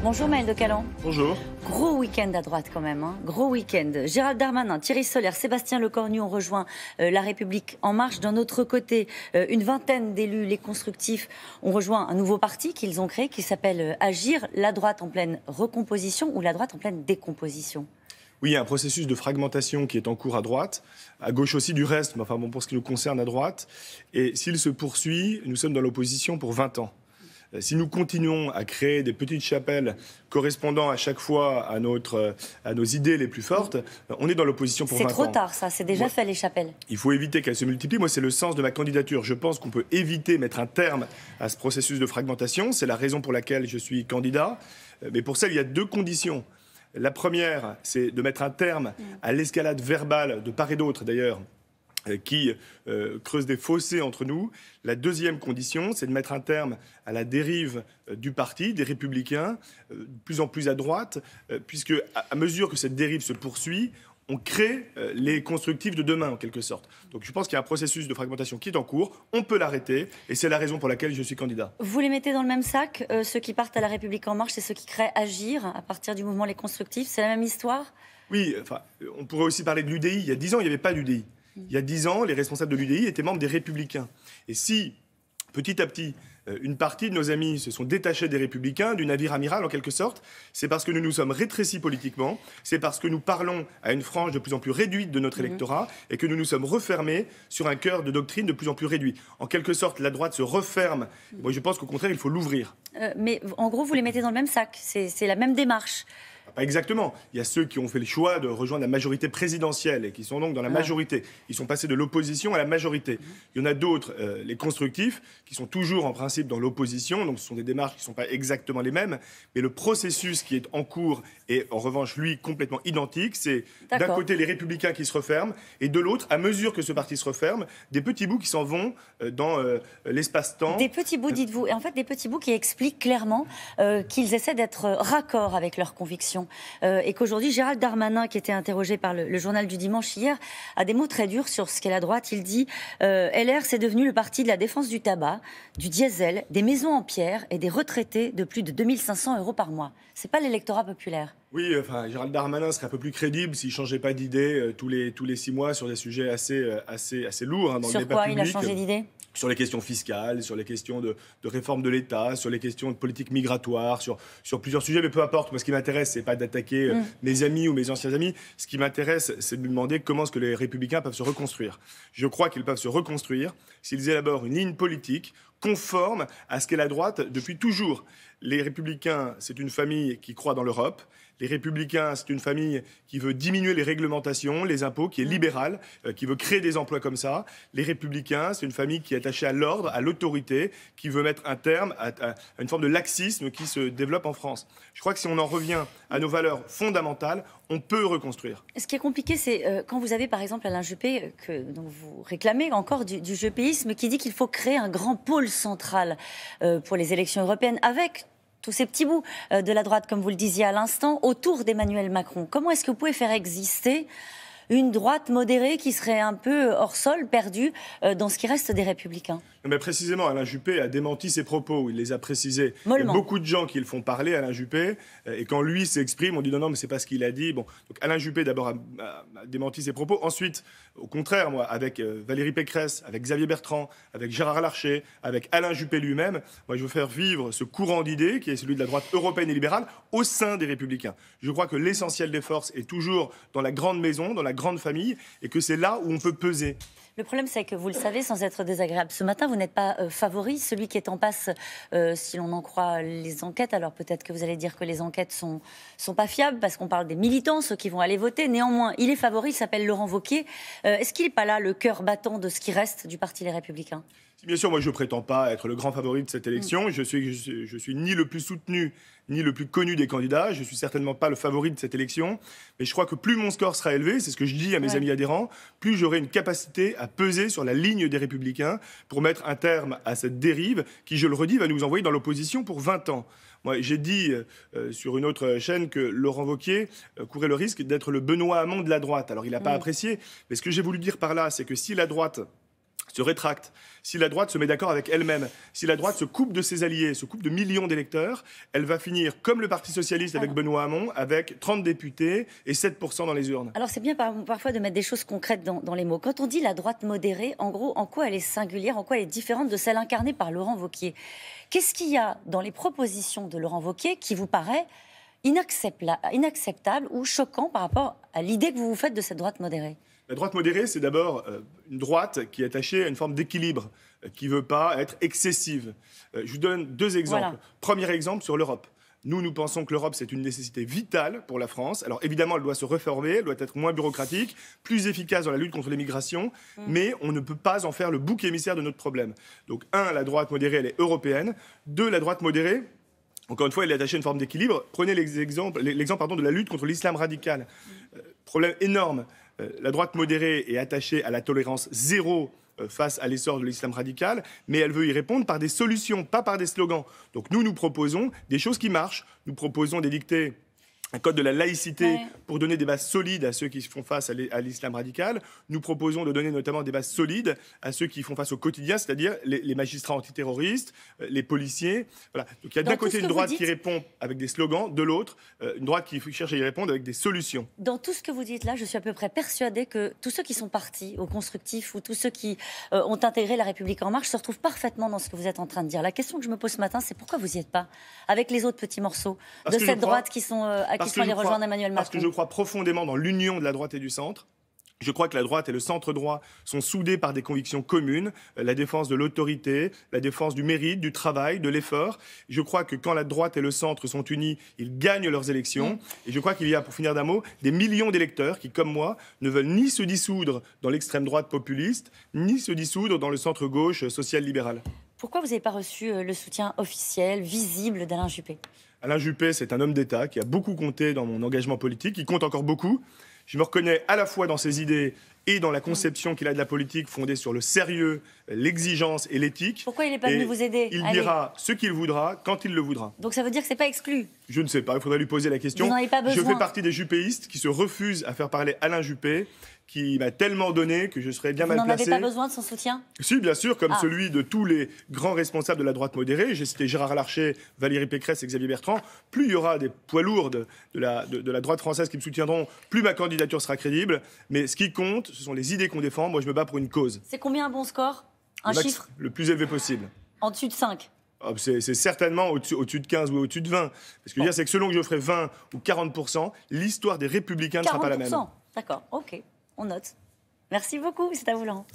Bonjour Maëlle de Calan. Bonjour. Gros week-end à droite quand même, hein. Gros week-end. Gérald Darmanin, Thierry Solère, Sébastien Lecornu ont rejoint La République En Marche. D'un autre côté, une vingtaine d'élus, les constructifs, ont rejoint un nouveau parti qu'ils ont créé qui s'appelle Agir. La droite en pleine recomposition ou la droite en pleine décomposition? Oui, il y a un processus de fragmentation qui est en cours à droite, à gauche aussi du reste, mais enfin bon, pour ce qui nous concerne à droite. Et s'il se poursuit, nous sommes dans l'opposition pour 20 ans. Si nous continuons à créer des petites chapelles correspondant à chaque fois à nos idées les plus fortes, on est dans l'opposition pour 20 ans. C'est trop tard, ça. C'est déjà fait, les chapelles. Il faut éviter qu'elles se multiplient. Moi, c'est le sens de ma candidature. Je pense qu'on peut éviter, mettre un terme à ce processus de fragmentation. C'est la raison pour laquelle je suis candidat. Mais pour ça, il y a deux conditions. La première, c'est de mettre un terme à l'escalade verbale de part et d'autre, d'ailleurs, qui creuse des fossés entre nous. La deuxième condition, c'est de mettre un terme à la dérive du parti, des Républicains, de plus en plus à droite, puisque à mesure que cette dérive se poursuit, on crée les constructifs de demain, en quelque sorte. Donc je pense qu'il y a un processus de fragmentation qui est en cours, on peut l'arrêter, et c'est la raison pour laquelle je suis candidat. Vous les mettez dans le même sac, ceux qui partent à La République En Marche et ceux qui créent Agir, à partir du mouvement Les Constructifs, c'est la même histoire? Oui, enfin, on pourrait aussi parler de l'UDI. Il y a 10 ans, il n'y avait pas d'UDI. Il y a 10 ans, les responsables de l'UDI étaient membres des Républicains. Et si, petit à petit, une partie de nos amis se sont détachés des Républicains, du navire amiral en quelque sorte, c'est parce que nous nous sommes rétrécis politiquement, c'est parce que nous parlons à une frange de plus en plus réduite de notre électorat et que nous nous sommes refermés sur un cœur de doctrine de plus en plus réduit. En quelque sorte, la droite se referme. Moi, je pense qu'au contraire, il faut l'ouvrir. Mais en gros, vous les mettez dans le même sac, c'est la même démarche. Pas exactement. Il y a ceux qui ont fait le choix de rejoindre la majorité présidentielle et qui sont donc dans la majorité. Ils sont passés de l'opposition à la majorité. Il y en a d'autres, les constructifs, qui sont toujours en principe dans l'opposition. Donc ce sont des démarches qui ne sont pas exactement les mêmes. Mais le processus qui est en cours est en revanche, lui, complètement identique. C'est d'un côté les Républicains qui se referment et de l'autre, à mesure que ce parti se referme, des petits bouts qui s'en vont dans l'espace-temps. Des petits bouts, dites-vous. Et en fait, des petits bouts qui expliquent clairement qu'ils essaient d'être raccords avec leurs convictions. Et qu'aujourd'hui, Gérald Darmanin, qui était interrogé par le journal du dimanche hier, a des mots très durs sur ce qu'est la droite. Il dit LR, c'est devenu le parti de la défense du tabac, du diesel, des maisons en pierre et des retraités de plus de 2500 € par mois. C'est pas l'électorat populaire. Oui, enfin, Gérald Darmanin serait un peu plus crédible s'il ne changeait pas d'idée tous les 6 mois sur des sujets assez lourds dans le débat public. Sur quoi il a changé d'idée ? Sur les questions fiscales, sur les questions de réforme de l'État, sur les questions de politique migratoire, sur plusieurs sujets, mais peu importe. Moi, ce qui m'intéresse, c'est pas d'attaquer mes amis ou mes anciens amis. Ce qui m'intéresse, c'est de me demander comment est-ce que les Républicains peuvent se reconstruire. Je crois qu'ils peuvent se reconstruire s'ils élaborent une ligne politique conforme à ce qu'est la droite depuis toujours. Les Républicains, c'est une famille qui croit dans l'Europe. Les Républicains, c'est une famille qui veut diminuer les réglementations, les impôts, qui est libérale, qui veut créer des emplois comme ça. Les Républicains, c'est une famille qui est attachée à l'ordre, à l'autorité, qui veut mettre un terme à une forme de laxisme qui se développe en France. Je crois que si on en revient à nos valeurs fondamentales, on peut reconstruire. Ce qui est compliqué, c'est quand vous avez par exemple Alain Juppé, dont vous réclamez encore du juppéisme, qui dit qu'il faut créer un grand pôle central pour les élections européennes avec tous ces petits bouts de la droite, comme vous le disiez à l'instant, autour d'Emmanuel Macron. Comment est-ce que vous pouvez faire exister une droite modérée qui serait un peu hors sol, perdue dans ce qui reste des Républicains? Mais précisément, Alain Juppé a démenti ses propos, il les a précisés. Mollement. Il y a beaucoup de gens qui le font parler, Alain Juppé, et quand lui s'exprime, on dit non, mais c'est pas ce qu'il a dit. Bon, donc Alain Juppé d'abord a démenti ses propos. Ensuite, au contraire, moi, avec Valérie Pécresse, avec Xavier Bertrand, avec Gérard Larcher, avec Alain Juppé lui-même, moi je veux faire vivre ce courant d'idées qui est celui de la droite européenne et libérale au sein des Républicains. Je crois que l'essentiel des forces est toujours dans la grande maison, dans la grande famille, et que c'est là où on peut peser. Le problème, c'est que vous le savez, sans être désagréable, ce matin, vous n'êtes pas favori. Celui qui est en passe, si l'on en croit les enquêtes, alors peut-être que vous allez dire que les enquêtes sont pas fiables, parce qu'on parle des militants, ceux qui vont aller voter. Néanmoins, il est favori, il s'appelle Laurent Wauquiez. Est-ce qu'il n'est pas là, le cœur battant de ce qui reste du Parti Les Républicains ? Bien sûr, moi je ne prétends pas être le grand favori de cette élection. Je suis ni le plus soutenu, ni le plus connu des candidats. Je ne suis certainement pas le favori de cette élection. Mais je crois que plus mon score sera élevé, c'est ce que je dis à mes amis adhérents, plus j'aurai une capacité à peser sur la ligne des Républicains pour mettre un terme à cette dérive qui, je le redis, va nous envoyer dans l'opposition pour 20 ans. Moi, j'ai dit sur une autre chaîne que Laurent Wauquiez courait le risque d'être le Benoît Hamon de la droite. Alors, il n'a pas apprécié. Mais ce que j'ai voulu dire par là, c'est que si la droite se rétracte, si la droite se met d'accord avec elle-même, si la droite se coupe de ses alliés, se coupe de millions d'électeurs, elle va finir comme le Parti socialiste avec Benoît Hamon, avec 30 députés et 7% dans les urnes. Alors c'est bien parfois de mettre des choses concrètes dans les mots. Quand on dit la droite modérée, en gros, en quoi elle est singulière, en quoi elle est différente de celle incarnée par Laurent Wauquiez? Qu'est-ce qu'il y a dans les propositions de Laurent Wauquiez qui vous paraît inacceptable ou choquant par rapport à l'idée que vous vous faites de cette droite modérée? La droite modérée, c'est d'abord une droite qui est attachée à une forme d'équilibre, qui ne veut pas être excessive. Je vous donne 2 exemples. Voilà. Premier exemple sur l'Europe. Nous pensons que l'Europe, c'est une nécessité vitale pour la France. Alors évidemment, elle doit se réformer, elle doit être moins bureaucratique, plus efficace dans la lutte contre l'immigration, mais on ne peut pas en faire le bouc émissaire de notre problème. Donc 1, la droite modérée, elle est européenne. 2, la droite modérée, encore une fois, elle est attachée à une forme d'équilibre. Prenez l'exemple de la lutte contre l'islam radical. Problème énorme. La droite modérée est attachée à la tolérance zéro face à l'essor de l'islam radical, mais elle veut y répondre par des solutions, pas par des slogans. Donc nous proposons des choses qui marchent. Nous proposons d'édicter un code de la laïcité pour donner des bases solides à ceux qui font face à l'islam radical. Nous proposons de donner notamment des bases solides à ceux qui font face au quotidien, c'est-à-dire les magistrats antiterroristes, les policiers. Voilà. Donc il y a d'un côté une droite qui répond avec des slogans, de l'autre, une droite qui cherche à y répondre avec des solutions. Dans tout ce que vous dites là, je suis à peu près persuadée que tous ceux qui sont partis au constructif ou tous ceux qui ont intégré La République En Marche se retrouvent parfaitement dans ce que vous êtes en train de dire. La question que je me pose ce matin, c'est pourquoi vous n'y êtes pas avec les autres petits morceaux de cette droite qui sont allés rejoindre Emmanuel Macron? Parce que je crois profondément dans l'union de la droite et du centre. Je crois que la droite et le centre-droit sont soudés par des convictions communes, la défense de l'autorité, la défense du mérite, du travail, de l'effort. Je crois que quand la droite et le centre sont unis, ils gagnent leurs élections. Et je crois qu'il y a, pour finir d'un mot, des millions d'électeurs qui, comme moi, ne veulent ni se dissoudre dans l'extrême droite populiste, ni se dissoudre dans le centre-gauche social-libéral. Pourquoi vous n'avez pas reçu le soutien officiel, visible d'Alain Juppé? Alain Juppé, c'est un homme d'État qui a beaucoup compté dans mon engagement politique, qui compte encore beaucoup. Je me reconnais à la fois dans ses idées et dans la conception qu'il a de la politique fondée sur le sérieux, l'exigence et l'éthique. Pourquoi il n'est pas venu vous aider? Il dira ce qu'il voudra, quand il le voudra. Donc ça veut dire que ce n'est pas exclu? Je ne sais pas, il faudrait lui poser la question. Vous n'en avez pas besoin. Je fais partie des juppéistes qui se refusent à faire parler Alain Juppé, qui m'a tellement donné que je serais bien mal placé. Vous n'en avez pas besoin de son soutien? Si, bien sûr, comme celui de tous les grands responsables de la droite modérée. J'ai cité Gérard Larcher, Valérie Pécresse et Xavier Bertrand. Plus il y aura des poids lourds de la droite française qui me soutiendront, plus ma candidature sera crédible. Mais ce qui compte, ce sont les idées qu'on défend. Moi, je me bats pour une cause. C'est combien un bon score? Un chiffre? Le plus élevé possible. En dessus de 5? C'est certainement au-dessus de 15 ou au-dessus de 20. Ce que je veux dire, c'est que selon que je ferai 20 ou 40%, l'histoire des Républicains ne sera pas la même. 40%. D'accord, ok, on note. Merci beaucoup, c'est à vous, Laurent.